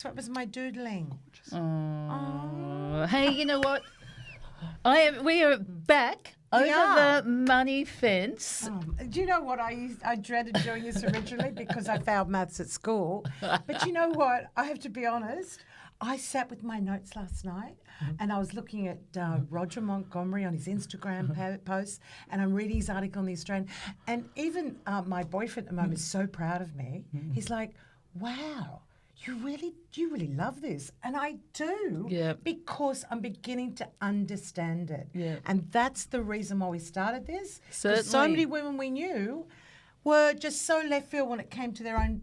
What was my doodling? Oh. Hey, you know what? We are back over the money fence. Do you know what I dreaded doing this originally because I failed maths at school. But you know what? I have to be honest. I sat with my notes last night and I was looking at Roger Montgomery on his Instagram posts, and I'm reading his article in the Australian. And even my boyfriend at the moment is so proud of me. He's like, wow. You really love this. And I do, because I'm beginning to understand it. Yeah. And that's the reason why we started this. Certainly. So many women we knew were just so left field when it came to their own,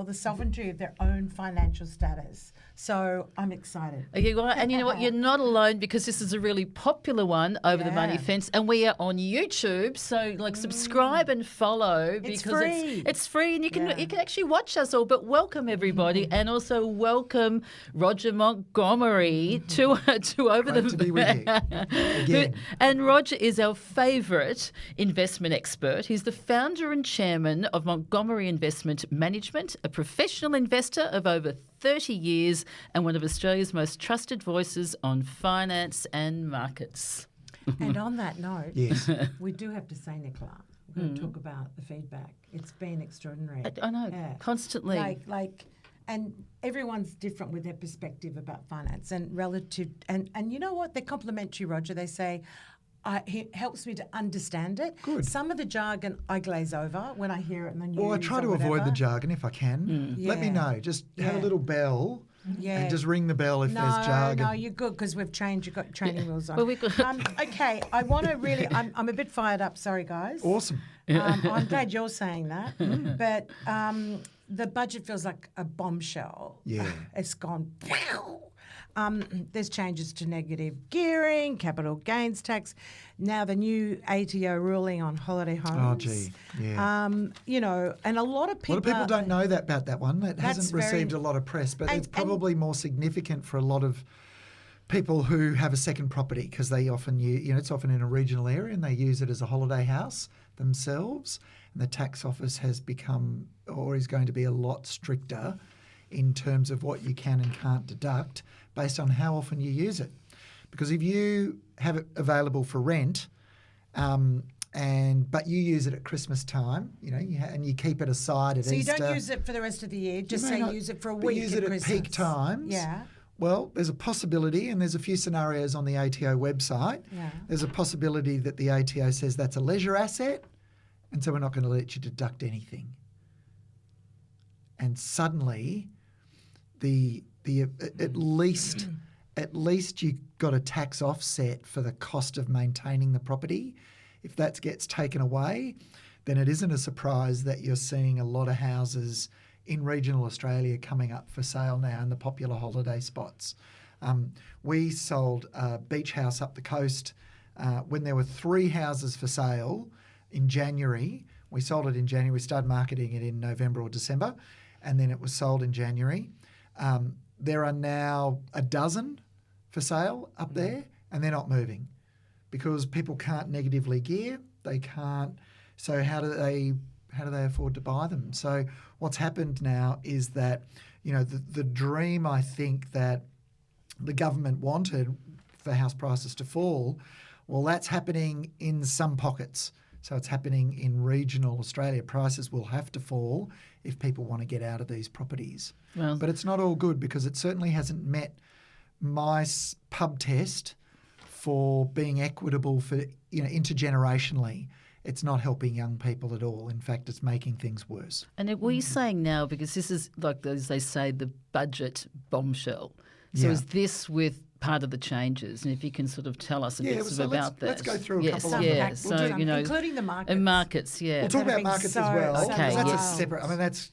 the sovereignty of their own financial status. So I'm excited. Okay, well, and you know what? You're not alone, because this is a really popular one over the money fence, and we are on YouTube. So subscribe and follow, because it's free, and you can actually watch us all. But welcome everybody, and also welcome Roger Montgomery to over Great to be with you again. And Roger is our favourite investment expert. He's the founder and chairman of Montgomery Investment Management, a professional investor of over 30 years and one of Australia's most trusted voices on finance and markets. And on that note, we do have to say, Nicola, we're going to talk about the feedback. It's been extraordinary. I know, constantly. And everyone's different with their perspective about finance and relative. And you know what? They're complimentary, Roger. They say, it helps me to understand it. Good. Some of the jargon I glaze over when I hear it in the news. Well, I try to avoid the jargon if I can. Let me know. Just have a little bell and just ring the bell if there's jargon. No, you're good, because we've changed. You've got training wheels on. Well, we could. Okay, I want to really, I'm a bit fired up. Sorry, guys. Awesome. I'm glad you're saying that. But the budget feels like a bombshell. Yeah. It's gone. There's changes to negative gearing, capital gains tax, now the new ATO ruling on holiday homes. Oh, gee, yeah. And a lot of people... don't know about that one. It hasn't received a lot of press, but it's probably more significant for a lot of people who have a second property, because they often use, it's often in a regional area and they use it as a holiday house themselves. And the tax office has become, or is going to be, a lot stricter in terms of what you can and can't deduct based on how often you use it. Because if you have it available for rent, but you use it at Christmas time, and you keep it aside at Easter. So you don't use it for the rest of the year, just say use it for a week use it at peak times. Yeah. Well, there's a possibility, and there's a few scenarios on the ATO website. Yeah. There's a possibility that the ATO says that's a leisure asset, and so we're not going to let you deduct anything. And suddenly, at least you got a tax offset for the cost of maintaining the property. If that gets taken away, then it isn't a surprise that you're seeing a lot of houses in regional Australia coming up for sale now in the popular holiday spots. We sold a beach house up the coast when there were 3 houses for sale in January. We sold it in January. We started marketing it in November or December, and then it was sold in January. There are now a dozen for sale up there, and they're not moving because people can't negatively gear. They can't. So how do they afford to buy them? So what's happened now is that, the dream, I think, that the government wanted for house prices to fall, well, that's happening in some pockets. So it's happening in regional Australia. Prices will have to fall if people want to get out of these properties. Well, but it's not all good, because it certainly hasn't met my pub test for being equitable for, intergenerationally. It's not helping young people at all. In fact, it's making things worse. And what are you saying now, because this is, like as they say, the budget bombshell. So is this with part of the changes? And if you can sort of tell us a bit about that. Let's go through a couple of them. Yeah, so, including the markets. And markets, We'll talk about markets as well. Okay, that's a separate, that's...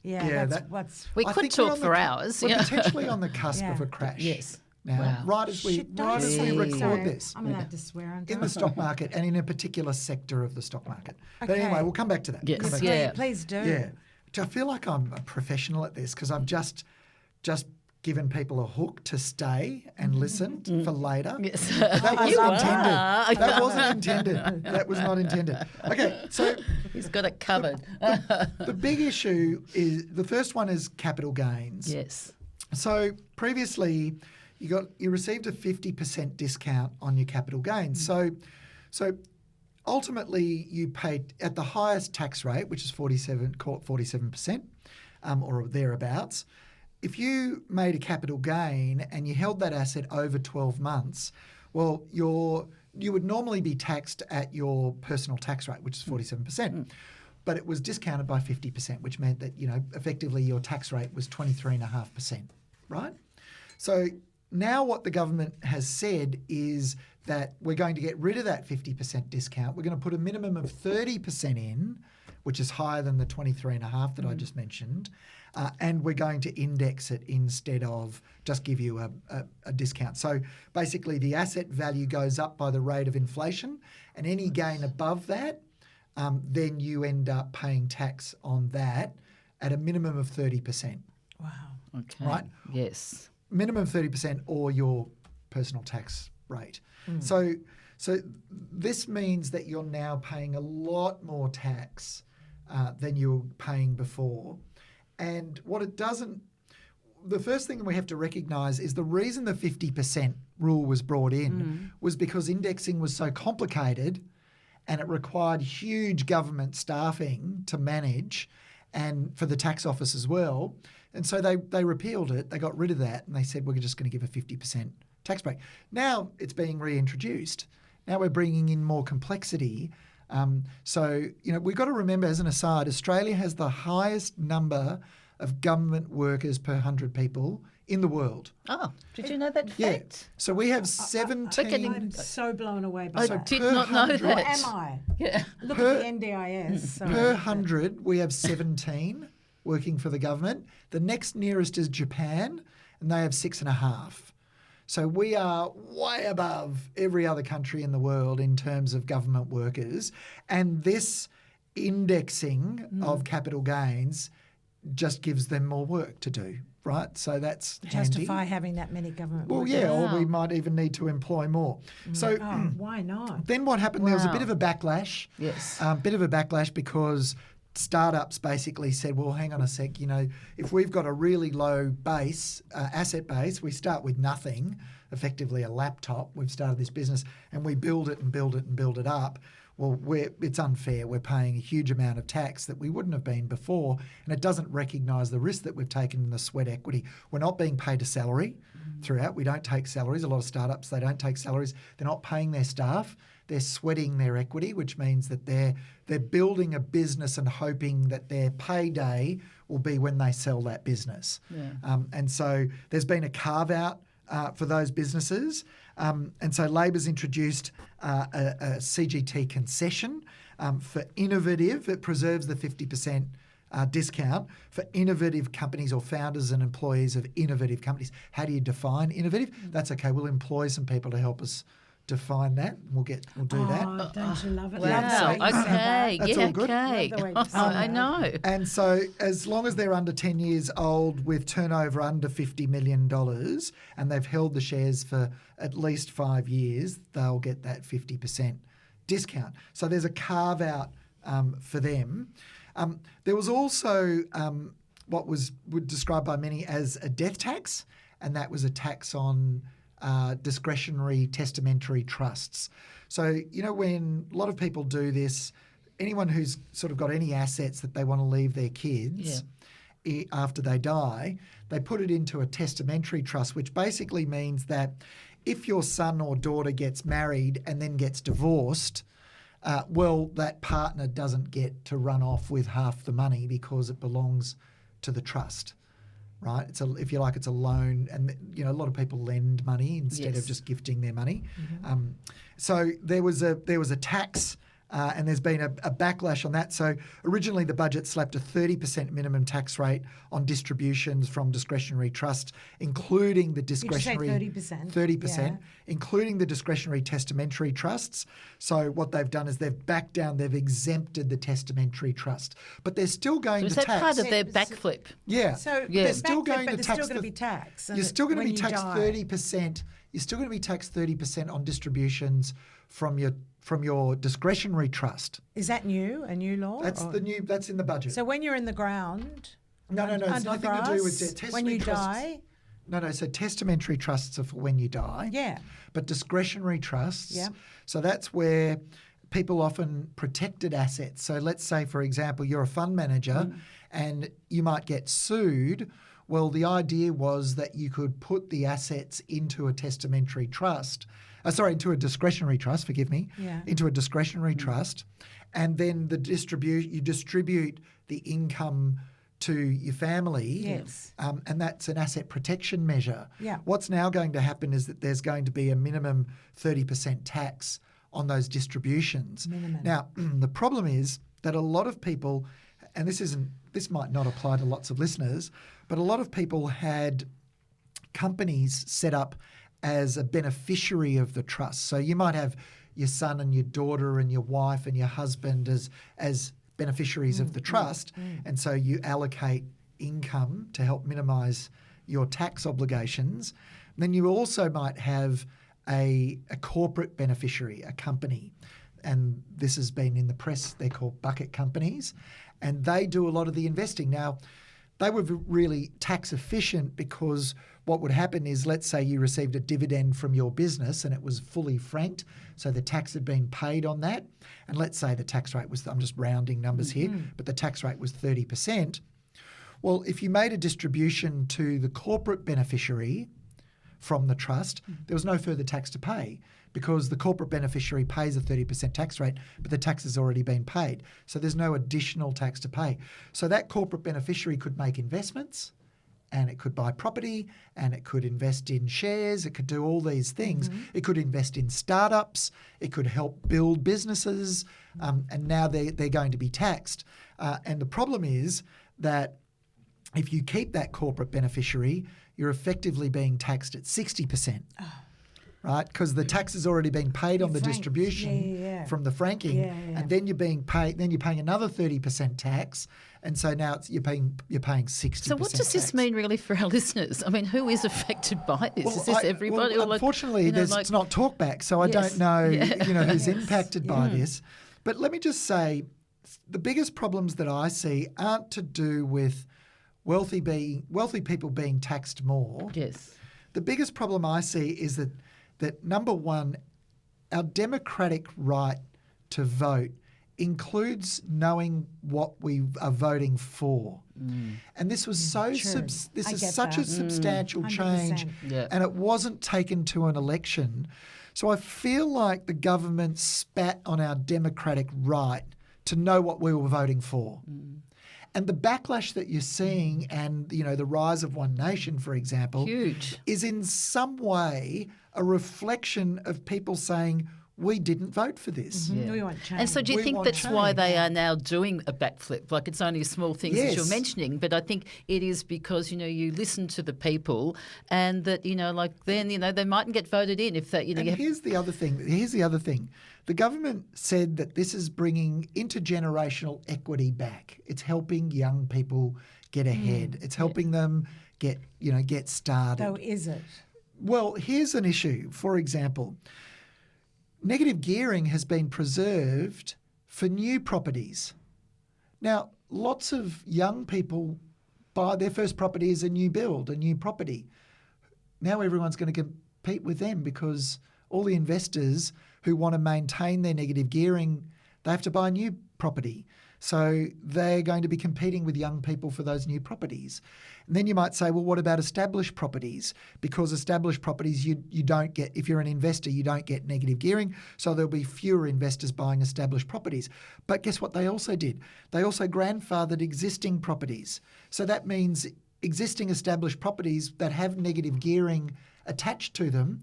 we could talk for hours. We're potentially on the cusp of a crash. Yes. Now, right as we record this. I'm allowed to swear on in the stock market and in a particular sector of the stock market. Okay. But anyway, we'll come back to that. Yes, please do. Yeah. I feel like I'm a professional at this, because I've just given people a hook to stay and listen for later. Yes. That wasn't intended. That wasn't intended. That was not intended. Okay, so he's got it covered. The big issue is, the first one is capital gains. Yes. So previously, you received a 50% discount on your capital gains. So ultimately, you paid at the highest tax rate, which is 47%, or thereabouts. If you made a capital gain and you held that asset over 12 months, well, you would normally be taxed at your personal tax rate, which is 47%. But it was discounted by 50%, which meant that, effectively your tax rate was 23.5%, right? So now what the government has said is that we're going to get rid of that 50% discount. We're going to put a minimum of 30% in, which is higher than the 23.5% that I just mentioned, and we're going to index it instead of just give you a discount. So basically the asset value goes up by the rate of inflation, and any gain above that, then you end up paying tax on that at a minimum of 30%. Wow. Okay. Right? Yes. Minimum 30% or your personal tax rate. So this means that you're now paying a lot more tax than you were paying before. And what it doesn't, the first thing we have to recognise is the reason the 50% rule was brought in was because indexing was so complicated and it required huge government staffing to manage and for the tax office as well. And so they repealed it, they got rid of that, and they said we're just going to give a 50% tax break. Now it's being reintroduced. Now we're bringing in more complexity. So we've got to remember, as an aside, Australia has the highest number of government workers per 100 people in the world. Oh, did you know that fact? Yeah. So we have 17. I'm so blown away by I that. did not know that. Or am I? Yeah. Look at the NDIS. Sorry. Per 100, we have 17 working for the government. The next nearest is Japan, and they have 6.5. So we are way above every other country in the world in terms of government workers. And this indexing of capital gains just gives them more work to do, right? So that's justify handy. having that many government Well, workers. yeah, or we might even need to employ more. So Why not? then what happened, there was a Wow. bit of a backlash. Yes. Bit of a backlash because startups basically said, well, hang on a sec, if we've got a really low base, asset base, we start with nothing, effectively a laptop, we've started this business, and we build it and build it and build it up. Well, it's unfair. We're paying a huge amount of tax that we wouldn't have been before, and it doesn't recognise the risk that we've taken in the sweat equity. We're not being paid a salary throughout. We don't take salaries. A lot of startups, they don't take salaries. They're not paying their staff. They're sweating their equity, which means that they're building a business and hoping that their payday will be when they sell that business. Yeah. And so there's been a carve-out for those businesses. And so Labor's introduced a CGT concession for innovative. It preserves the 50% discount for innovative companies or founders and employees of innovative companies. How do you define innovative? That's okay. We'll employ some people to help us define that. We'll do that. Oh, don't you love it? Wow. Love the way you said that. Okay. That's Yeah. all good. Okay. Love the way you Oh, said I that. know. And so as long as they're under 10 years old with turnover under $50 million and they've held the shares for at least 5 years, they'll get that 50% discount. So there's a carve out for them. There was also what was described by many as a death tax, and that was a tax on discretionary testamentary trusts. So, when a lot of people do this, anyone who's sort of got any assets that they want to leave their kids after they die, they put it into a testamentary trust, which basically means that if your son or daughter gets married and then gets divorced, that partner doesn't get to run off with half the money because it belongs to the trust. Right, if you like, it's a loan, and a lot of people lend money instead of just gifting their money. So there was a tax, and there's been a backlash on that. So originally the budget slapped a 30% minimum tax rate on distributions from discretionary trusts, including the discretionary 30%. 30%, including the discretionary testamentary trusts. So what they've done is they've backed down, they've exempted the testamentary trust, but they're still going So to is that tax. part of their backflip? Yeah. So they're still going to but tax. Still going to be taxed. You're still going to be taxed die. 30%. You're still going to be taxed 30% on distributions from your discretionary trust. Is that new? A new law? That's That's in the budget. So when you're in the ground, no. It's under nothing grass, to do with testament when you trusts. die. No. So testamentary trusts are for when you die. Yeah. But discretionary trusts, Yeah. so that's where people often protected assets. So let's say, for example, you're a fund manager and you might get sued. Well, the idea was that you could put the assets into a testamentary trust, into a discretionary trust, forgive me, into a discretionary trust, and then you distribute the income to your family, Yes. and that's an asset protection measure. Yeah. What's now going to happen is that there's going to be a minimum 30% tax on those distributions. Minimum. Now, the problem is that a lot of people, and this might not apply to lots of listeners, but a lot of people had companies set up as a beneficiary of the trust. So you might have your son and your daughter and your wife and your husband as beneficiaries of the trust, and so you allocate income to help minimise your tax obligations. Then you also might have a corporate beneficiary, a company, and this has been in the press. They're called bucket companies, and they do a lot of the investing. Now, they were really tax efficient because what would happen is, let's say you received a dividend from your business and it was fully franked, so the tax had been paid on that, and let's say the tax rate was, I'm just rounding numbers here, but the tax rate was 30%. Well, if you made a distribution to the corporate beneficiary from the trust, there was no further tax to pay because the corporate beneficiary pays a 30% tax rate, but the tax has already been paid. So there's no additional tax to pay. So that corporate beneficiary could make investments, and it could buy property, and it could invest in shares, it could do all these things. It could invest in startups, it could help build businesses, and now they're going to be taxed. And the problem is that if you keep that corporate beneficiary, you're effectively being taxed at 60%. Right, because the tax has already been paid on the distribution from the franking, and then you're paying another 30% tax, and so now you're paying 60%. So what does this mean really for our listeners? I mean, who is affected by this? Well, is this everybody? Well, unfortunately, it's not talkback, so I don't know who's impacted by this. But let me just say, the biggest problems that I see aren't to do with wealthy people being taxed more. Yes. The biggest problem I see is that number one, our democratic right to vote includes knowing what we are voting for. And this was such a substantial change, and it wasn't taken to an election. So I feel like the government spat on our democratic right to know what we were voting for. And the backlash that you're seeing, and the rise of One Nation, for example, is in some way a reflection of people saying, we didn't vote for this. We want change. And so do you think that's why they are now doing a backflip? Like, it's only small things that you're mentioning, but I think it is because, you listen to the people, and that, they mightn't get voted in if that, And here's the other thing. The government said that this is bringing intergenerational equity back. It's helping young people get ahead. It's helping them get started. So is it? Well, here's an issue. For example, negative gearing has been preserved for new properties. Now, lots of young people buy their first property as a new build, a new property. Now everyone's going to compete with them because all the investors who want to maintain their negative gearing, they have to buy a new property. So they're going to be competing with young people for those new properties. And then you might say, well, what about established properties? Because established properties, you don't get, if you're an investor, you don't get negative gearing. So there'll be fewer investors buying established properties. But guess what they also did? They also grandfathered existing properties. So that means existing established properties that have negative gearing attached to them,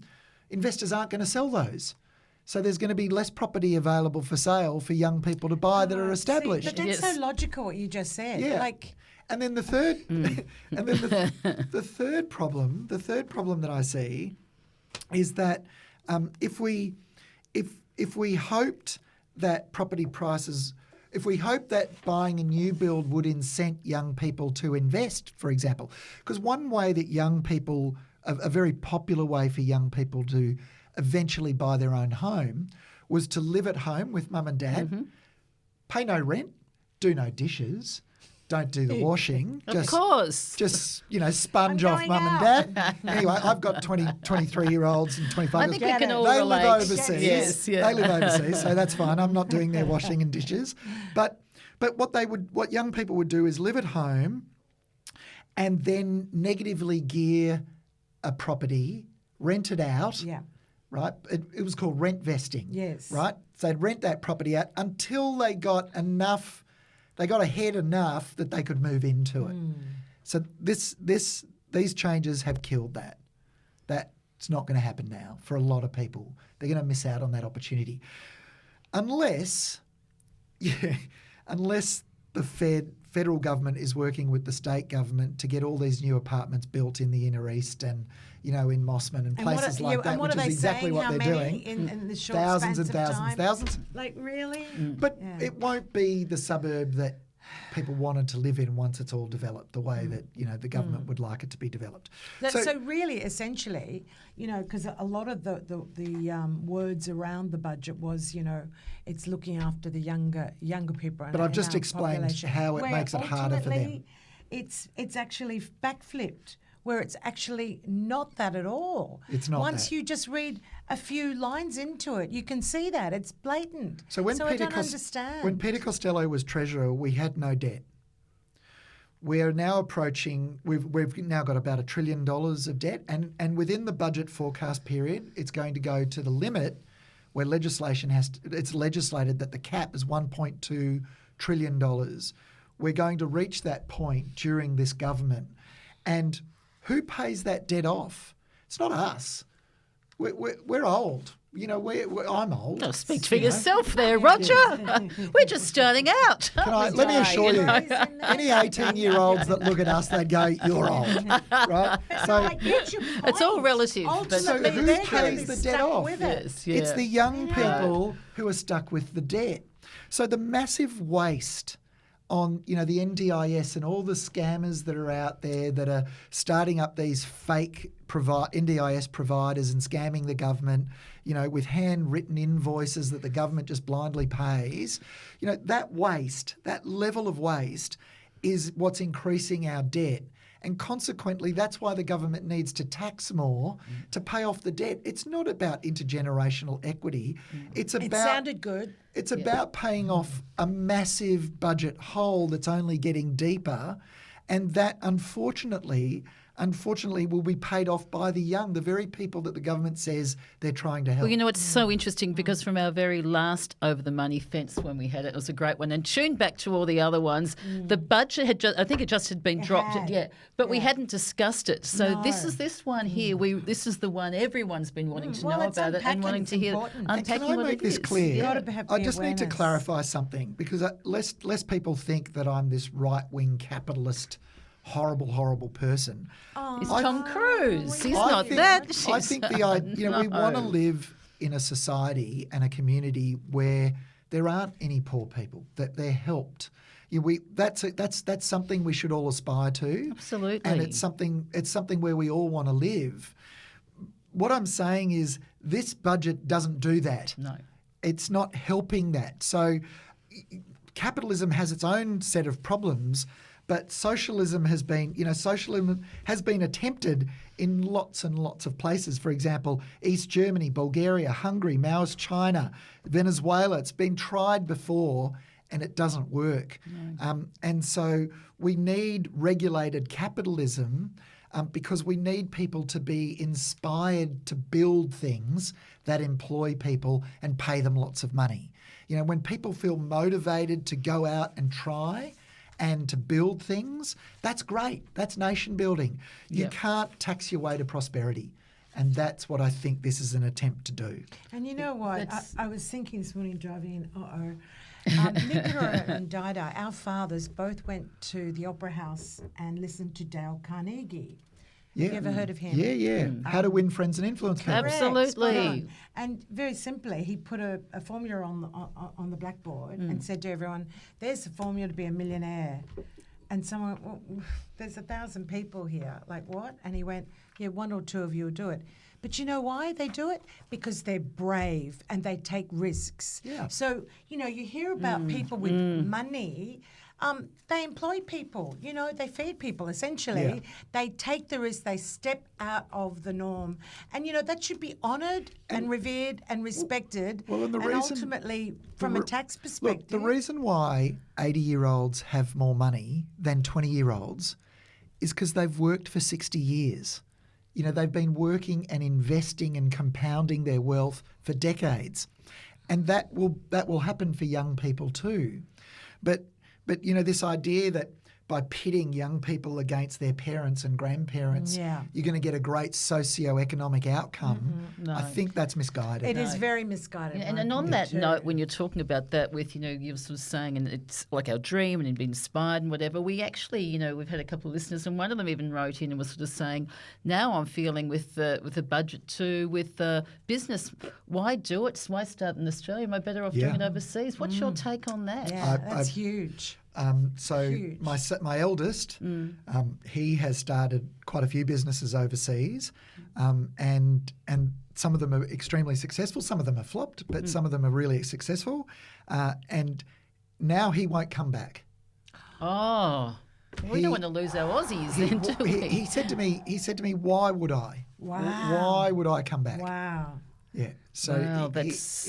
investors aren't going to sell those. So there's going to be less property available for sale for young people to buy that are established. But that's so logical what you just said. Yeah. And then the third, the third problem that I see is that if we hoped that property prices, if we hope that buying a new build would incent young people to invest, for example, because one way that young people, a very popular way for young people to eventually buy their own home was to live at home with mum and dad, pay no rent, do no dishes, don't do the washing. Of course. Just, sponge off mum and dad. Anyway, I've got 23-year-olds and 25-year-olds. I think we can all They relate. live overseas. Yes, yeah. They live overseas, so that's fine. I'm not doing their washing and dishes. But what young people would do is live at home and then negatively gear a property, rent it out. Yeah. Right? It was called rent vesting. Yes. Right? So they'd rent that property out until they got ahead enough that they could move into it. So these changes have killed that. That's not going to happen now for a lot of people. They're going to miss out on that opportunity. Unless the federal government is working with the state government to get all these new apartments built in the inner east and in Mossman and places like that, which is exactly what they're doing. In the short thousands and spans of thousands, time? thousands. Like, really? But it won't be the suburb that people wanted to live in once it's all developed the way that the government would like it to be developed. So really, essentially, because a lot of the words around the budget was, it's looking after the younger people. But I've just explained how it makes it harder for them. It's actually backflipped, where it's actually not that at all. It's not Once that. you just read a few lines into it, you can see that. It's blatant. So I don't understand. When Peter Costello was Treasurer, we had no debt. We're now approaching, we've now got about $1 trillion of debt, and within the budget forecast period, it's going to go to the limit where it's legislated that the cap is $1.2 trillion. We're going to reach that point during this government. And who pays that debt off? It's not us. We're old. I'm old. Oh, speak for yourself there, Roger. We're just starting out. Let me assure you, any 18-year-olds that look at us, they'd go, "You're old," right? So it's all relative. So who pays the debt off? Yes, yeah. It's the young people who are stuck with the debt. So the massive waste on the NDIS and all the scammers that are out there that are starting up these fake NDIS providers and scamming the government, with handwritten invoices that the government just blindly pays. That waste, that level of waste is what's increasing our debt. And consequently, that's why the government needs to tax more to pay off the debt. It's not about intergenerational equity. It sounded good. It's about paying off a massive budget hole that's only getting deeper, and that unfortunately will be paid off by the young, the very people that the government says they're trying to help. Well, it's so interesting because from our very last Over the Money fence when we had it was a great one. And tuned back to all the other ones, the budget had I think it just had been dropped. But we hadn't discussed it. So this is this one here. This is the one everyone's been wanting to know about it and wanting to hear. Unpacking can I what make it this is. clear? Yeah. I just need to clarify something because lest people think that I'm this right-wing capitalist horrible person. It's Tom Cruise. He's I not think, that. I think we want to live in a society and a community where there aren't any poor people, that they're helped. That's something we should all aspire to. Absolutely. And it's something where we all want to live. What I'm saying is this budget doesn't do that. No. It's not helping that. So capitalism has its own set of problems. But socialism has been attempted in lots and lots of places. For example, East Germany, Bulgaria, Hungary, Maoist China, Venezuela. It's been tried before and it doesn't work. No. And so we need regulated capitalism because we need people to be inspired to build things that employ people and pay them lots of money. When people feel motivated to go out and try and to build things, that's great. That's nation building. You can't tax your way to prosperity. And that's what I think this is an attempt to do. And you know what? I was thinking this morning driving in, Nicola and Dida, our fathers both went to the Opera House and listened to Dale Carnegie. Yeah. Have you ever heard of him? Yeah. How to Win Friends and Influence People. Absolutely. And very simply, he put a formula on the blackboard and said to everyone, there's the formula to be a millionaire. And someone went, well, there's 1,000 people here. Like, what? And he went, yeah, 1 or 2 of you will do it. But you know why they do it? Because they're brave and they take risks. Yeah. So, you hear about people with money they employ people, they feed people essentially. Yeah. They take the risk, they step out of the norm. And, that should be honoured and revered and respected. Well, and ultimately, from a tax perspective. Look, the reason why 80-year-olds have more money than 20-year-olds is because they've worked for 60 years. They've been working and investing and compounding their wealth for decades. And that will happen for young people too. But this idea that by pitting young people against their parents and grandparents, you're going to get a great socio-economic outcome. No. I think that's misguided. It is very misguided. And on that note, when you're talking about that with, you're sort of saying, and it's like our dream and be inspired and whatever, we actually, we've had a couple of listeners and one of them even wrote in and was sort of saying, now I'm feeling with the budget too, with the business, why do it? Why start in Australia? Am I better off doing it overseas? What's your take on that? Yeah, that's huge. Huge. My eldest, he has started quite a few businesses overseas, and some of them are extremely successful. Some of them have flopped, but some of them are really successful. And now he won't come back. Oh, we don't want to lose our Aussies then, do we? He said to me, "Why would I? Wow. Why would I come back?" Wow. Yeah. So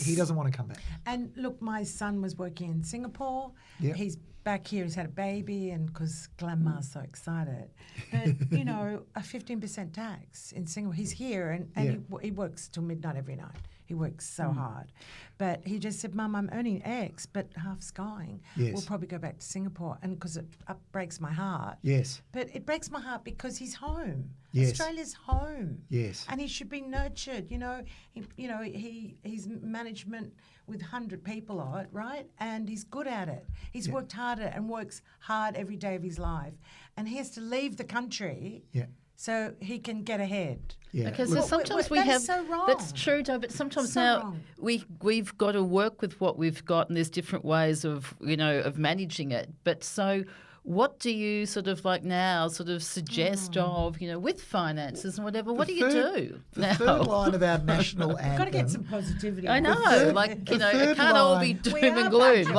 he doesn't want to come back. And look, my son was working in Singapore. Yep. He's back here. He's had a baby, and because Grandma's so excited. But, a 15% tax in Singapore. He's here, and he works till midnight every night. He works so hard. But he just said, Mum, I'm earning X, but half's going. Yes. We'll probably go back to Singapore. And because it breaks my heart. Yes. But it breaks my heart because he's home. Yes. Australia's home. Yes. And he should be nurtured. He's management with 100 people on it, right? And he's good at it. He's worked hard at it and works hard every day of his life. And he has to leave the country so he can get ahead. Yeah. Because sometimes we have so wrong. That's true, though. But sometimes now we've got to work with what we've got, and there's different ways of of managing it. But so, what do you sort of like now suggest of with finances and whatever? What do you do? The third line of our national anthem. We've got to get some positivity. I know, it can't all be doom and gloom.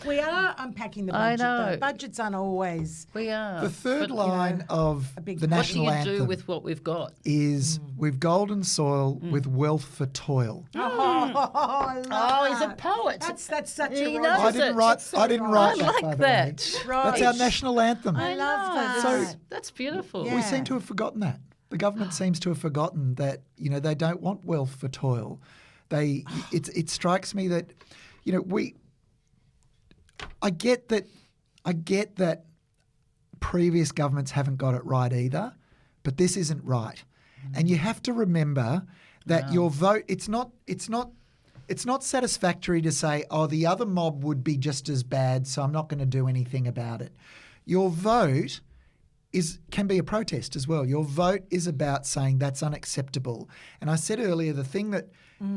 We are unpacking the budget. I know. Though. Budgets aren't always. We are. The third line of the national anthem. What do you do with what we've got? Is we've golden soil with wealth for toil. He's a poet. That's such He a. knows I didn't write I that. like by the that. way. Right. That's our national anthem. I love that. So that's beautiful. Yeah. we seem to have forgotten that. The government seems to have forgotten that they don't want wealth for toil. It strikes me that I get that previous governments haven't got it right either, but this isn't right. And you have to remember that your vote, it's not satisfactory to say, oh, the other mob would be just as bad, so I'm not going to do anything about it. Your vote can be a protest as well. Your vote is about saying that's unacceptable. And I said earlier, the thing that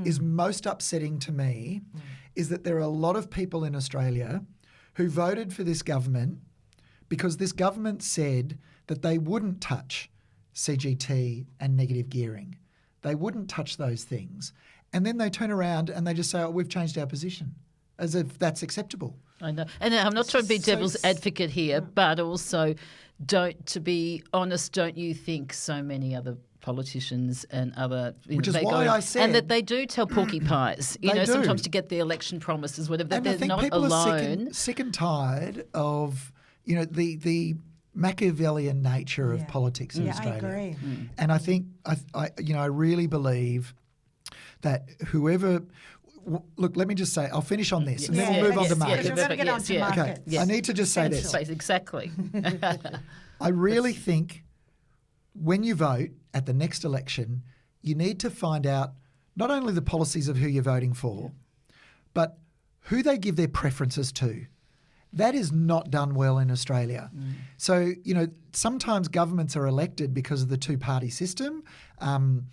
is most upsetting to me is that there are a lot of people in Australia who voted for this government because this government said that they wouldn't touch CGT and negative gearing. They wouldn't touch those things. And then they turn around and they just say, oh, we've changed our position, as if that's acceptable. I know. And I'm not trying to be devil's advocate here, but also, to be honest, don't you think so many other politicians and other... Which is why I said... And that they do tell porcupines, do. sometimes to get the election promises, whatever, that and they're I think not people alone. Are sick and tired of, the Machiavellian nature of politics in Australia. I agree. And I think, I really believe that whoever... Look, let me just say, I'll finish on this and then we'll move on to markets. We're going to get on to markets. Okay, I need to just say this. Exactly. I really think when you vote at the next election, you need to find out not only the policies of who you're voting for, but who they give their preferences to. That is not done well in Australia. So, sometimes governments are elected because of the two-party system, and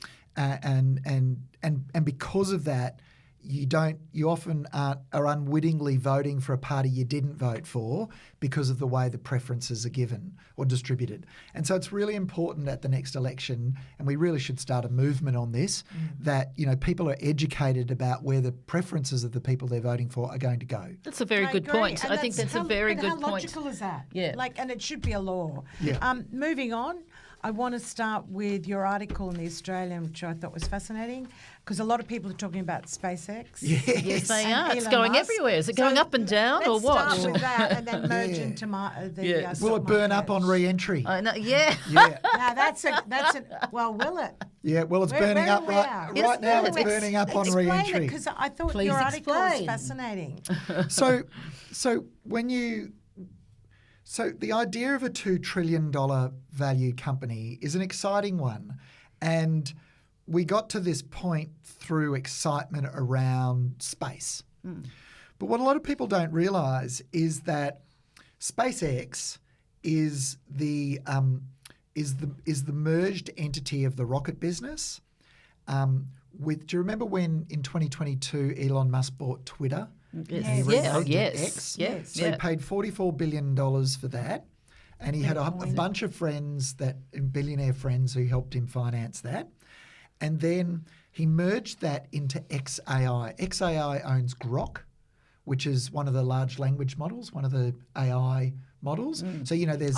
because of that, you often are unwittingly voting for a party you didn't vote for because of the way the preferences are given or distributed. And so it's really important at the next election, and we really should start a movement on this, that, people are educated about where the preferences of the people they're voting for are going to go. That's a very good point. I think that's a very good point. How logical is that? Yeah. And it should be a law. Yeah. Moving on, I want to start with your article in The Australian, which I thought was fascinating, because a lot of people are talking about SpaceX. Yes, they are. It's Elon going Musk. everywhere. Is it going up and down or what? Let's start with that and then merge into the Will it burn up on re-entry? No, yeah. Yeah. Now well, will it? Yeah, well, it's burning up right now. It's burning up on re-entry. Because I thought Please your article was explain. fascinating. So the idea of a $2 trillion value company is an exciting one. And we got to this point through excitement around space. But what a lot of people don't realise is that SpaceX is the merged entity of the rocket business. Do you remember when in 2022 Elon Musk bought Twitter? Yes. Yes. So he paid $44 billion for that. And he had a bunch of friends, billionaire friends, who helped him finance that. And then he merged that into XAI. XAI owns Grok, which is one of the large language models, one of the AI models. So, there's there's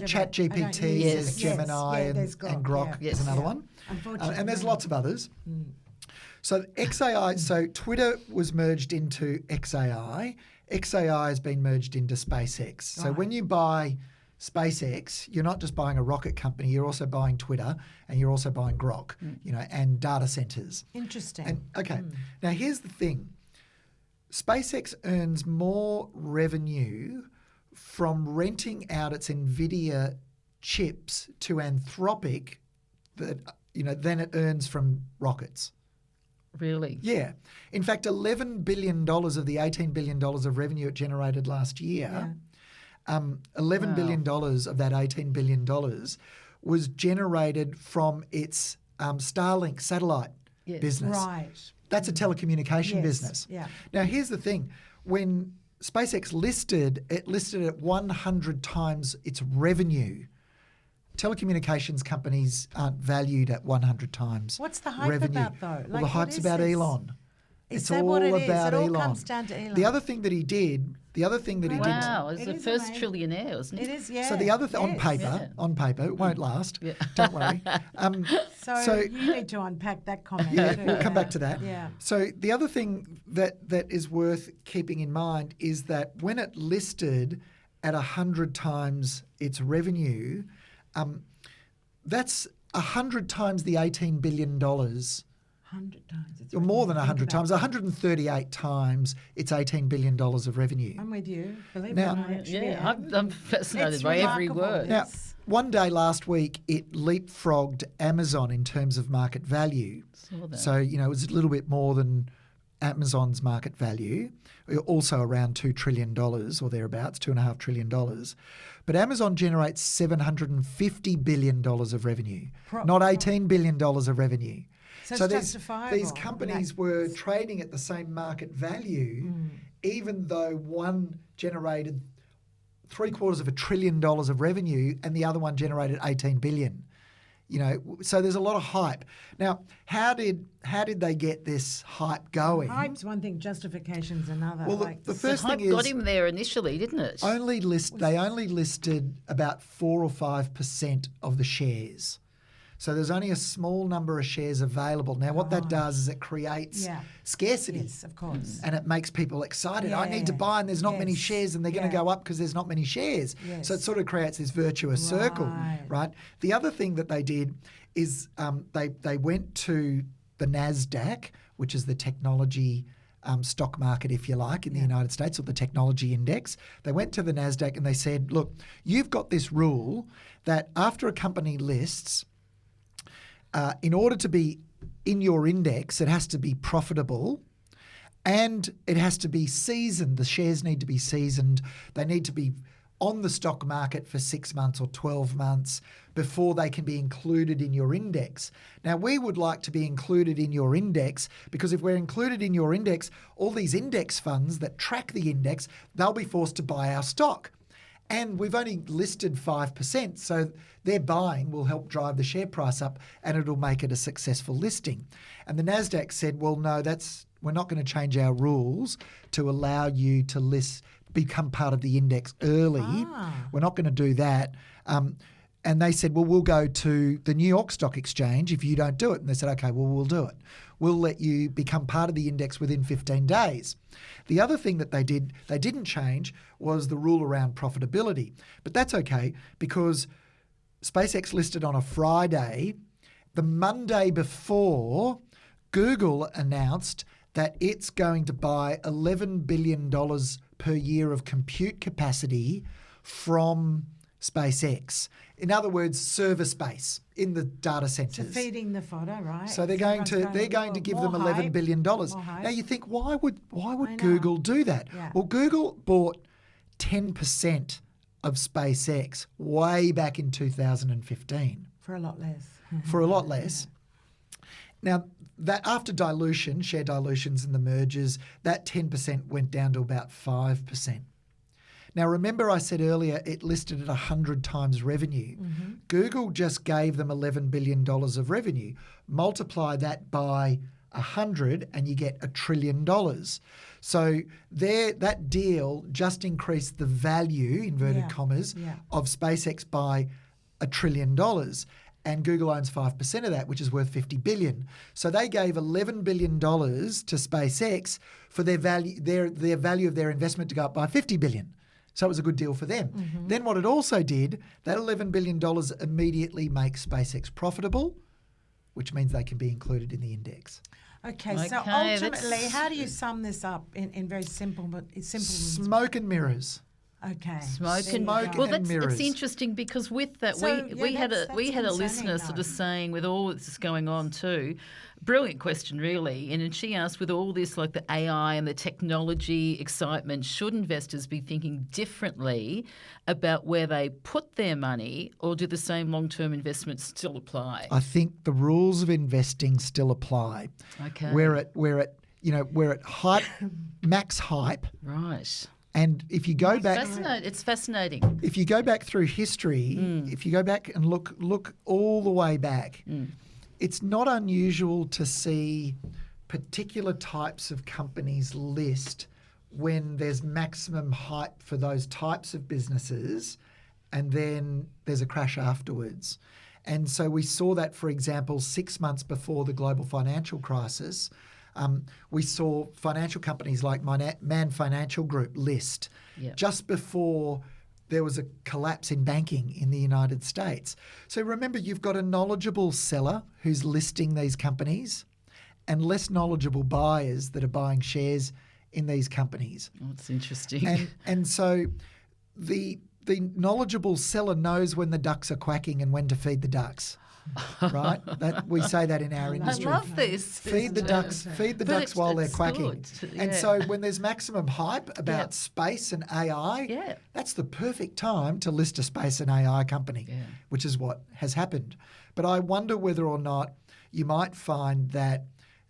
ChatGPT, there's Gemini, and Grok is another one. And there's lots of others. So XAI, so Twitter was merged into XAI. XAI has been merged into SpaceX. So when you buy SpaceX, you're not just buying a rocket company, you're also buying Twitter and you're also buying Grok, and data centers. Interesting. Now here's the thing. SpaceX earns more revenue from renting out its NVIDIA chips to Anthropic than it earns from rockets. Really? Yeah. In fact, $11 billion of the $18 billion of revenue it generated last year, $11 billion of that $18 billion was generated from its Starlink satellite business. Right. That's a telecommunication business. Yeah. Now, here's the thing. When SpaceX listed, it listed at 100 times its revenue. Telecommunications companies aren't valued at 100 times. What's the hype revenue. about, though? Well, the hype's about Elon. Is It's that all what it is? about It all Elon. comes down to Elon. The other thing that he did, Wow, it's It the is first amazing. trillionaire, isn't it? It is, yeah. So the other on Yes. paper, it won't last. Don't worry. So you need to unpack that comment too. We'll come back to that. Yeah. So the other thing that is worth keeping in mind is that when it listed at 100 times its revenue, that's 100 times the $18 billion. 100 times. It's Or more than think 100 about times, that. 138 times its $18 billion of revenue. I'm with you. Believe Now- it or not, actually, Yeah, I'm fascinated It's by every remarkable. word. Now, Yes. one day last week, it leapfrogged Amazon in terms of market value. Saw that. So, it was a little bit more than Amazon's market value, also around $2 trillion or thereabouts, $2.5 trillion. But Amazon generates $750 billion of revenue, not $18 billion of revenue. So it's justifiable. These companies were trading at the same market value, even though one generated $750 billion of revenue and the other one generated $18 billion. So there's a lot of hype. Now, how did they get this hype going? Hype's one thing, justification's another. Well, like, the first Hype thing is got him there initially, didn't it? they only listed about 4 or 5% of the shares. So there's only a small number of shares available. Now, what that does is it creates scarcity. yes, of course. And it makes people excited. I need to buy, and there's not many Yes. shares, and they're going to go up because there's not many shares. Yes. So it sort of creates this virtuous circle, right? The other thing that they did is they went to the NASDAQ, which is the technology stock market, if you like, in the United States, or the technology index. They went to the NASDAQ and they said, look, you've got this rule that after a company lists, in order to be in your index, it has to be profitable and it has to be seasoned. The shares need to be seasoned. They need to be on the stock market for 6 months or 12 months before they can be included in your index. Now, we would like to be included in your index because if we're included in your index, all these index funds that track the index, they'll be forced to buy our stock. And we've only listed 5%, so their buying will help drive the share price up and it'll make it a successful listing. And the NASDAQ said, well, no, we're not going to change our rules to allow you to become part of the index early. We're not going to do that. And they said, well, we'll go to the New York Stock Exchange if you don't do it. And they said, okay, well, we'll do it. We'll let you become part of the index within 15 days. The other thing that they didn't change was the rule around profitability. But that's okay because SpaceX listed on a Friday. The Monday before, Google announced that it's going to buy $11 billion per year of compute capacity from SpaceX. In other words, server space in the data centers. So feeding the fodder, right? So they're going to give them $11 billion. Now you think, why would Google do that? Yeah. Well, Google bought 10% of SpaceX way back in 2015. For a lot less. For a lot less. Now, that after dilution, share dilutions and the mergers, that 10% went down to about 5%. Now, remember I said earlier it listed at 100 times revenue. Google just gave them $11 billion of revenue. Multiply that by 100 and you get $1 trillion. So that deal just increased the value, inverted commas, of SpaceX by $1 trillion. And Google owns 5% of that, which is worth $50 billion. So they gave $11 billion to SpaceX for their value of their investment to go up by $50 billion. So it was a good deal for them. Then what it also did, that $11 billion immediately makes SpaceX profitable, which means they can be included in the index. Okay, so ultimately, how do you sum this up in very simple Smoke and mirrors. Okay. Smoke and mirrors. It's interesting because with that, we had a listener sort of saying with all this going on too, brilliant question really, and she asked with all this like the AI and the technology excitement, should investors be thinking differently about where they put their money, or do the same long-term investments still apply? I think the rules of investing still apply. Okay. We're at hype, max hype. Right. And if you go back, it's fascinating. If you go back through history, if you go back and look all the way back, it's not unusual to see particular types of companies list when there's maximum hype for those types of businesses, and then there's a crash afterwards. And so we saw that, for example, 6 months before the global financial crisis. We saw financial companies like Man Financial Group list just before there was a collapse in banking in the United States. So remember, you've got a knowledgeable seller who's listing these companies and less knowledgeable buyers that are buying shares in these companies. Oh, that's interesting. And so the knowledgeable seller knows when the ducks are quacking and when to feed the ducks. Right? We say that in our industry. I love this. Feed the ducks while they're quacking. And so when there's maximum hype about space and AI, that's the perfect time to list a space and AI company, which is what has happened. But I wonder whether or not you might find that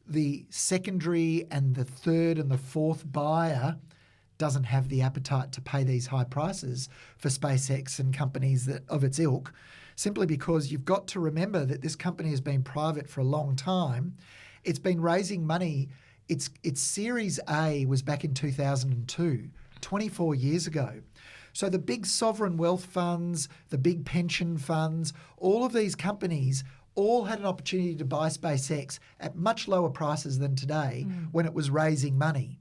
the secondary and the third and the fourth buyer doesn't have the appetite to pay these high prices for SpaceX and companies of its ilk, simply because you've got to remember that this company has been private for a long time. It's been raising money. Its Series A was back in 2002, 24 years ago. So the big sovereign wealth funds, the big pension funds, all of these companies all had an opportunity to buy SpaceX at much lower prices than today when it was raising money.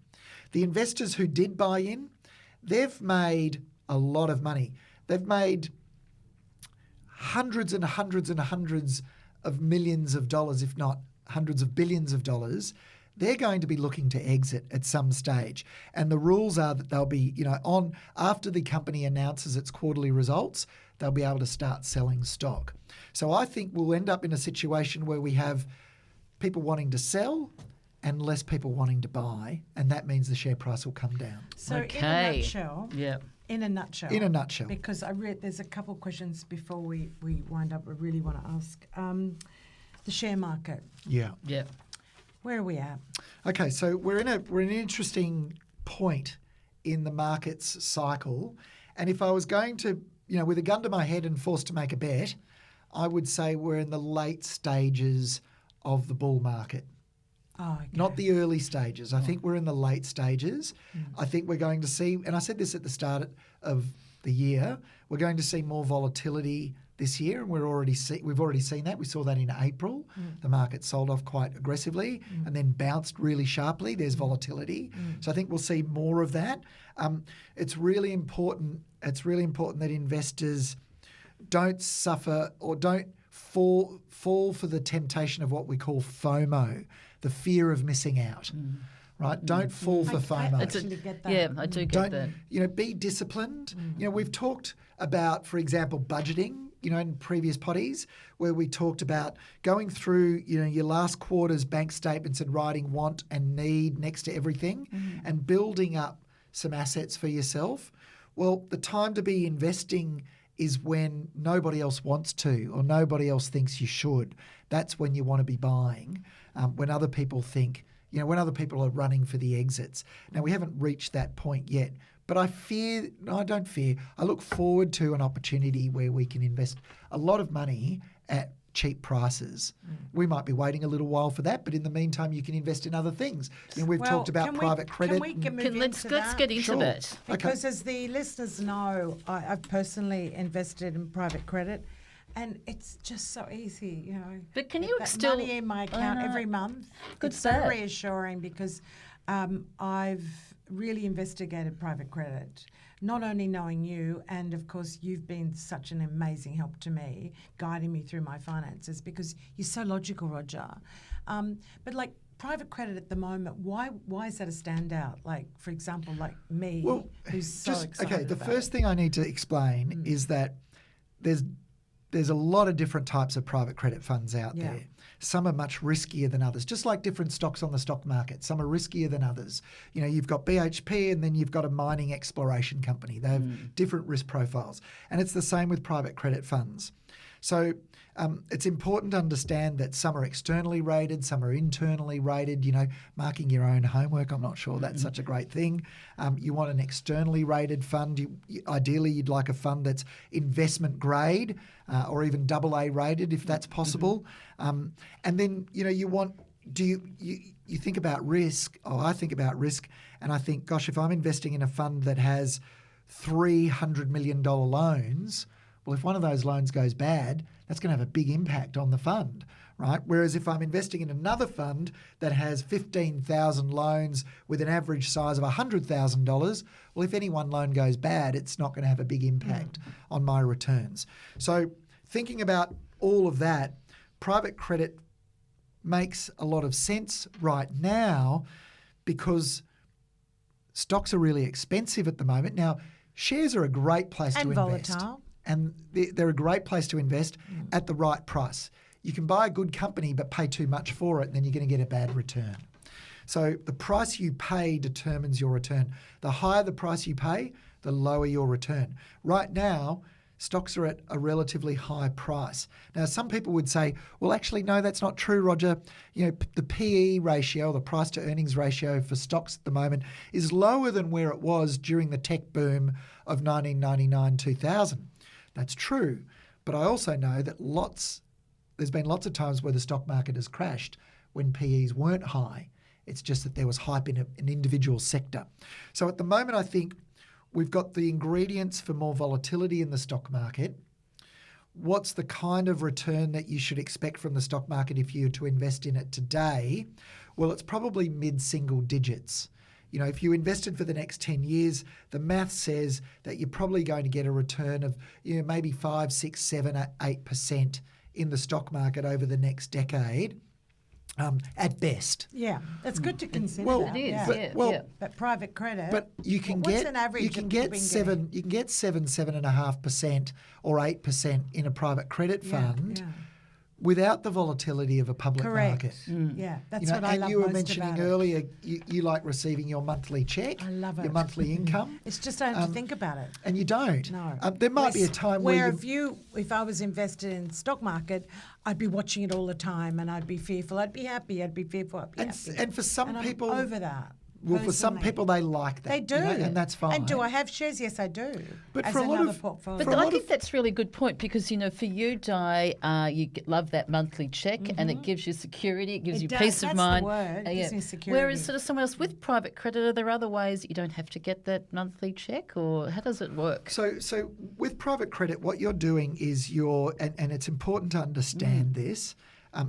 The investors who did buy in, they've made a lot of money. They've made hundreds and hundreds and hundreds of millions of dollars, if not hundreds of billions of dollars. They're going to be looking to exit at some stage. And the rules are that they'll be, on after the company announces its quarterly results, they'll be able to start selling stock. So I think we'll end up in a situation where we have people wanting to sell and less people wanting to buy, and that means the share price will come down. So in a nutshell, In a nutshell. In a nutshell. Because there's a couple of questions before we wind up I really want to ask. The share market. Yeah. Yeah. Where are we at? Okay, so we're in an interesting point in the market's cycle. And if I was going to, with a gun to my head and forced to make a bet, I would say we're in the late stages of the bull market. Oh, okay. Not the early stages. I think we're in the late stages. I think we're going to see, and I said this at the start of the year, we're going to see more volatility this year, and we've already seen that. We saw that in April. The market sold off quite aggressively and then bounced really sharply. There's volatility. So I think we'll see more of that. It's really important. It's really important that investors don't suffer or don't fall for the temptation of what we call FOMO, the fear of missing out. Right? Don't fall for FOMO. I actually get that. Yeah, I do get that. Be disciplined. We've talked about, for example, budgeting, in previous potties, where we talked about going through, your last quarter's bank statements and writing want and need next to everything and building up some assets for yourself. Well, the time to be investing is when nobody else wants to or nobody else thinks you should. That's when you want to be buying, when other people think, when other people are running for the exits. Now, we haven't reached that point yet, but I don't fear. I look forward to an opportunity where we can invest a lot of money at cheap prices. We might be waiting a little while for that, but in the meantime, you can invest in other things. We've talked about private credit. Let's get into that. Because as the listeners know, I've personally invested in private credit, and it's just so easy, But can you that still money in my account every month? Good it's start. so reassuring because I've really investigated private credit. Not only knowing you, and of course you've been such an amazing help to me, guiding me through my finances because you're so logical, Roger. But like private credit at the moment, why is that a standout? Like, for example, like me, who's so excited Okay, the about first thing I need to explain is that there's a lot of different types of private credit funds out there. Some are much riskier than others, just like different stocks on the stock market. Some are riskier than others. You've got BHP and then you've got a mining exploration company. They have different risk profiles. And it's the same with private credit funds. So it's important to understand that some are externally rated, some are internally rated, marking your own homework. I'm not sure that's such a great thing. You want an externally rated fund. Ideally, you'd like a fund that's investment grade or even AA rated if that's possible. And then, you think about risk, I think about risk, and I think, gosh, if I'm investing in a fund that has $300 million loans, well, if one of those loans goes bad, that's going to have a big impact on the fund, right? Whereas if I'm investing in another fund that has 15,000 loans with an average size of $100,000, well, if any one loan goes bad, it's not going to have a big impact on my returns. So thinking about all of that, private credit makes a lot of sense right now because stocks are really expensive at the moment. Now, shares are a great place to invest. Volatile. And they're a great place to invest at the right price. You can buy a good company but pay too much for it, and then you're going to get a bad return. So the price you pay determines your return. The higher the price you pay, the lower your return. Right now, stocks are at a relatively high price. Now, some people would say, well, actually, no, that's not true, Roger. The PE ratio, the price to earnings ratio for stocks at the moment is lower than where it was during the tech boom of 1999-2000. That's true. But I also know that there's been lots of times where the stock market has crashed when PEs weren't high. It's just that there was hype in an individual sector. So at the moment, I think we've got the ingredients for more volatility in the stock market. What's the kind of return that you should expect from the stock market if you were to invest in it today? Well, it's probably mid-single digits. If you invested for the next 10 years, the math says that you're probably going to get a return of maybe 5, 6, 7, 8% in the stock market over the next decade, at best. Yeah, that's good to consider. Well, that. it is. But private credit. But you can what's get an average? You can get 7.5% or 8% in a private credit fund. without the volatility of a public Correct. market. Yeah, that's what I and love you were most mentioning about it. earlier, you like receiving your monthly check. I love it. Your monthly income. It's just I have to think about it. And you don't. No. There might be a time where if I was invested in stock market, I'd be watching it all the time, and I'd be fearful. I'd be happy. I'd be fearful. I'd be happy. And for some And people, I'm over that. well, for some personally. people, they like that. They do, and that's fine. And do I have shares? Yes, I do. But as for a lot another of- portfolio. But I think that's a really good point because, for you, Di, love that monthly check and it gives you security, it gives It you does. peace of That's mind. the word. It gives me security. Whereas sort of someone else with private credit, are there other ways that you don't have to get that monthly check, or how does it work? So with private credit, what you're doing is and it's important to understand this,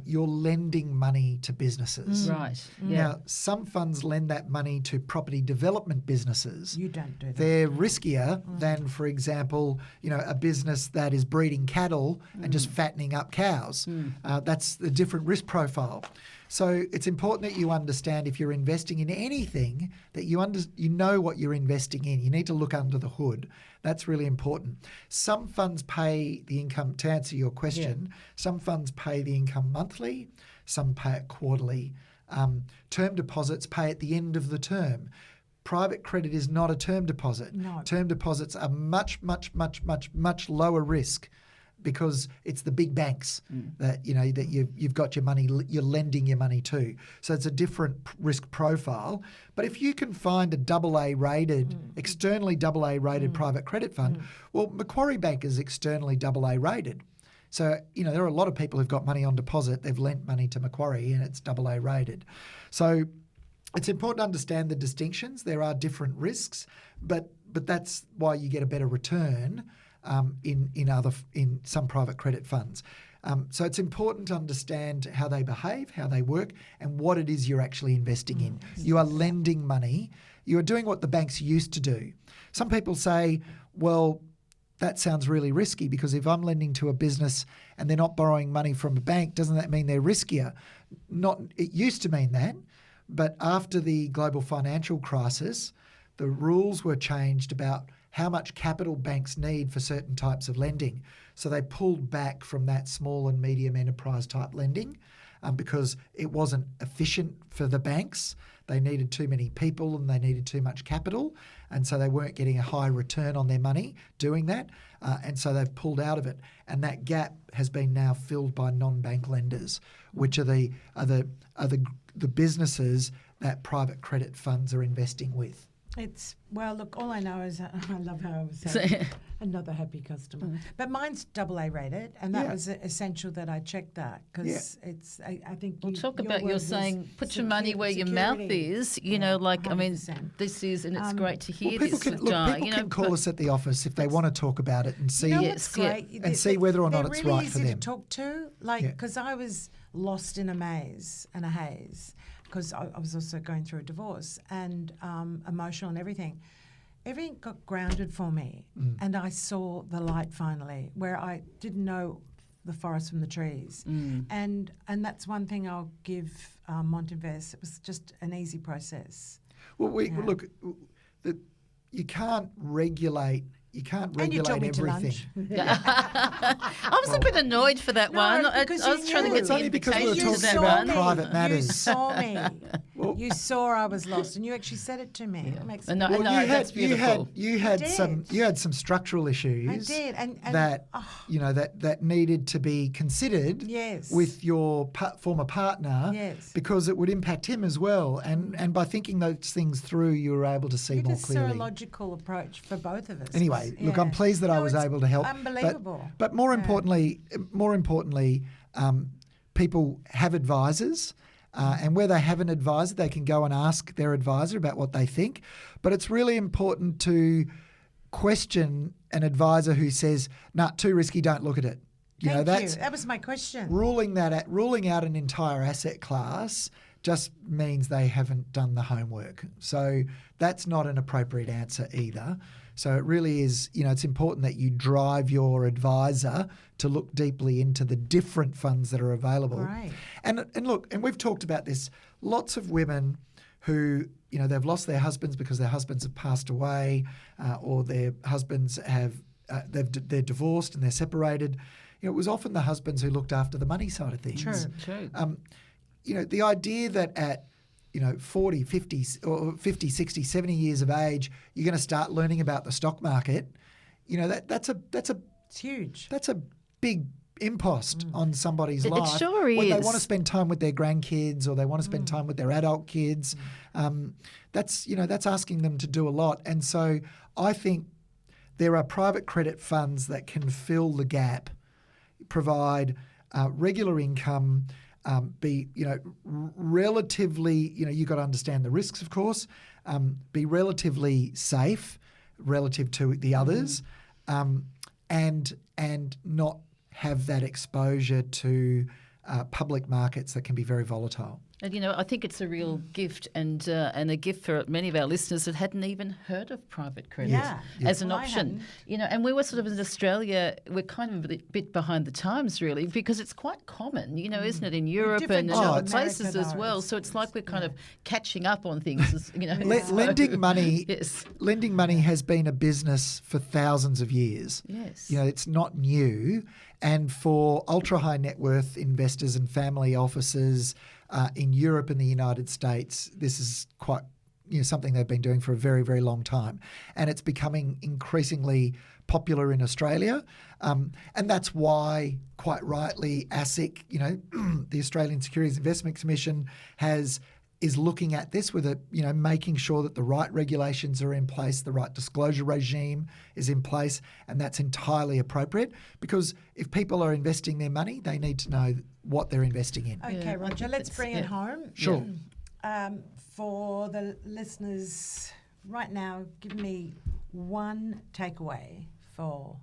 you're lending money to businesses. Right. Yeah. Now, some funds lend that money to property development businesses. You don't do that. They're riskier than, for example, a business that is breeding cattle and just fattening up cows. That's a different risk profile. So it's important that you understand if you're investing in anything that you know what you're investing in. You need to look under the hood. That's really important. Some funds pay the income, to answer your question, some funds pay the income monthly, some pay it quarterly. Term deposits pay at the end of the term. Private credit is not a term deposit. No. Term deposits are much, much, much, much, much lower risk because it's the big banks that that you've got your money, you're lending your money to. So it's a different risk profile. But if you can find a AA rated, externally AA rated private credit fund, well, Macquarie Bank is externally AA rated. So, there are a lot of people who've got money on deposit. They've lent money to Macquarie and it's AA rated. So it's important to understand the distinctions. There are different risks, but that's why you get a better return in some private credit funds. So it's important to understand how they behave, how they work, and what it is you're actually investing in. You are lending money. You are doing what the banks used to do. Some people say, well, that sounds really risky because if I'm lending to a business and they're not borrowing money from a bank, doesn't that mean they're riskier? It used to mean that, but after the global financial crisis, the rules were changed about how much capital banks need for certain types of lending. So they pulled back from that small and medium enterprise type lending because it wasn't efficient for the banks. They needed too many people and they needed too much capital. And so they weren't getting a high return on their money doing that. And so they've pulled out of it. And that gap has been now filled by non-bank lenders, which are the businesses that private credit funds are investing with. Look, all I know is I love how I was another happy customer. But mine's AA rated, and that was essential that I checked that because I think We'll talk about you're saying put your money where your mouth is, this is, and it's great to hear people this. People can call us at the office if they want to talk about it and see and see whether or not it's right for them. They're really easy to talk to, because I was lost in a maze and a haze. Because I was also going through a divorce and emotional and everything. Everything got grounded for me, and I saw the light finally, where I didn't know the forest from the trees. And that's one thing I'll give Montinvest. It was just an easy process. Well, look, you can't regulate. You can't regulate everything. I was a bit annoyed for that one. I was trying to get the because we were invitation to talking that about one. private matters. You saw me. You saw I was lost, and you actually said it to me. It makes me that's beautiful. You had some structural issues. I did, and that needed to be considered. Yes. With your former partner. Yes. Because it would impact him as well, and by thinking those things through, you were able to see more clearly. It's a serological approach for both of us. Anyway. Look, I'm pleased that I was able to help. Unbelievable. But more importantly, people have advisors, and where they have an advisor, they can go and ask their advisor about what they think. But it's really important to question an advisor who says, "Nah, too risky, don't look at it." That was my question. Ruling out an entire asset class just means they haven't done the homework. So that's not an appropriate answer either. So it really is, it's important that you drive your advisor to look deeply into the different funds that are available. Right. And look, and we've talked about this, lots of women who, they've lost their husbands because their husbands have passed away or their husbands have, they're divorced and they're separated. it was often the husbands who looked after the money side of things. True. The idea that at 40, 50, or 50, 60, 70 years of age, you're going to start learning about the stock market, that's It's huge. a big impost on somebody's life. It sure is. When they want to spend time with their grandkids or they want to spend time with their adult kids, that's asking them to do a lot. And so I think there are private credit funds that can fill the gap, provide regular income, be relatively, you've got to understand the risks, of course, be relatively safe relative to the others, and not have that exposure to public markets that can be very volatile. And, I think it's a real gift and a gift for many of our listeners that hadn't even heard of private credit as an option. And we were sort of in Australia, we're kind of a bit behind the times really because it's quite common, isn't it, in Europe and other places as well. So it's like we're kind of catching up on things. Lending money, Yes. lending money has been a business for thousands of years. Yes. It's not new. And for ultra high net worth investors and family offices in Europe and the United States, this is quite something they've been doing for a very, very long time. And it's becoming increasingly popular in Australia. And that's why, quite rightly, ASIC, the Australian Securities Investment Commission, is looking at this with making sure that the right regulations are in place, the right disclosure regime is in place, and that's entirely appropriate because if people are investing their money, they need to know what they're investing in. Okay, Roger, let's bring it home. Sure. For the listeners right now, give me one takeaway for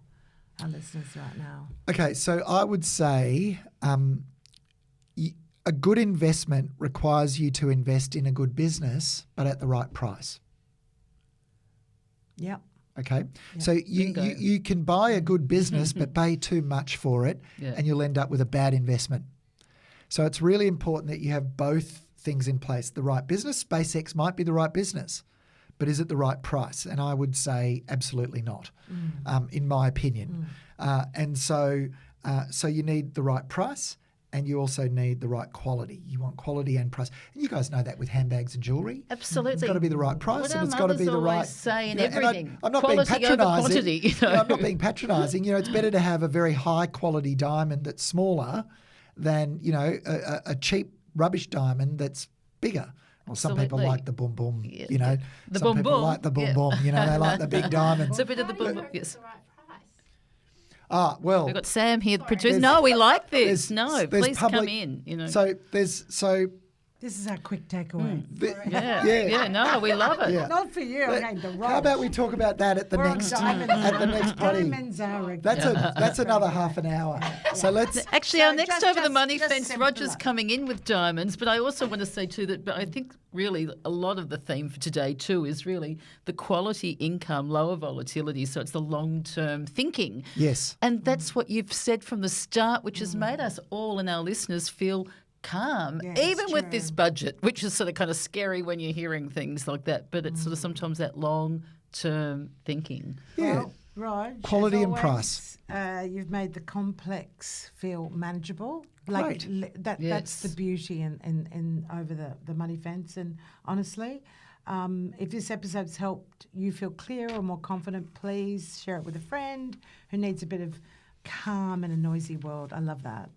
our listeners right now. Okay, so I would say a good investment requires you to invest in a good business, but at the right price. Yep. Okay, so you can buy a good business but pay too much for it and you'll end up with a bad investment. So it's really important that you have both things in place. The right business, SpaceX might be the right business, but is it the right price? And I would say absolutely not, in my opinion. And so you need the right price. And you also need the right quality. You want quality and price. And you guys know that with handbags and jewellery. Absolutely. It's got to be the right price what and it's got to be the right... say in everything. I'm not quality being patronising. Over quantity, I'm not being patronising. It's better to have a very high quality diamond that's smaller than, a cheap rubbish diamond that's bigger. Well, some people like the boom boom, The some boom people boom. like the boom boom, they like the big diamonds. It's a bit of the boom boom, yes. Well, we've got Sam here, the producer. No, we like this. No, please come in. So this is our quick takeaway. No, we love it. Yeah. Not for you. How about we talk about that at the next potty? Diamonds are that's another half an hour. So let's actually our next over the money fence. Simpler. Roger's coming in with diamonds, but I also want to say too that I think really a lot of the theme for today too is really the quality income, lower volatility. So it's the long-term thinking. Yes, and that's what you've said from the start, which has made us all and our listeners feel calm, even with this budget, which is sort of kind of scary when you're hearing things like that. But it's sort of sometimes that long-term thinking. Yeah. Well, Rog, quality and always, price. You've made the complex feel manageable. Like that's the beauty in over the money fence. And honestly, if this episode's helped you feel clearer or more confident, please share it with a friend who needs a bit of calm in a noisy world. I love that.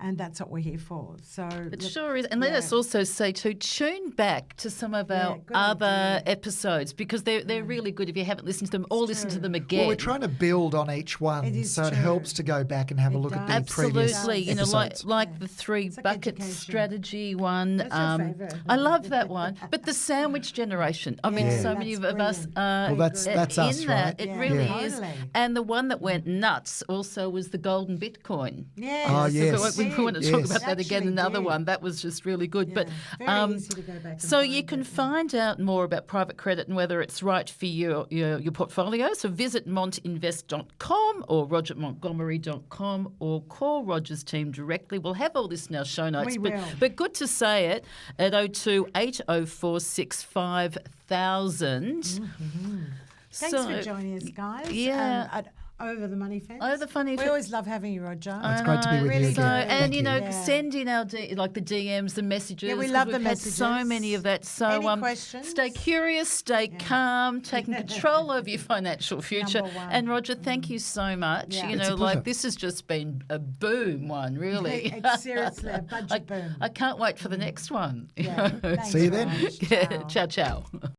And that's what we're here for. So it sure is. And let us also say too, tune back to some of our other episodes because they're really good. If you haven't listened to them, listen to them again. Well, we're trying to build on each one, it helps to go back and have a look at the previous episodes. Like the three bucket strategy one. That's your favourite. I love that one. But the sandwich generation. I mean, so many of us are that's in us, that. right? It really is. And the one that went nuts also was the golden Bitcoin. Yes. Oh, yes. We want to talk about that again. Another one that was just really good. Yeah, very easy to go back and so find you can find out more about private credit and whether it's right for your portfolio. So visit montinvest.com or rogermontgomery.com or call Roger's team directly. We'll have all this in our show notes. But good to say it at 02 804 65000. Thanks for joining us, guys. Yeah. over the money fence. Over the funny We fence. always love having you, Roger. It's great to be with really you do. again. And Thank you. send in our the DMs, the messages. Yeah, we 'cause love we've the had so messages. many of that. So Any questions? stay curious, stay calm, taking control of your financial future. Number one. And Roger, thank you so much. Yeah. You It's know, a pleasure. this has just been a boom one, really. It's seriously a budget boom. I can't wait for the next one. Yeah. Thanks, See you then. Raj. Ciao, ciao.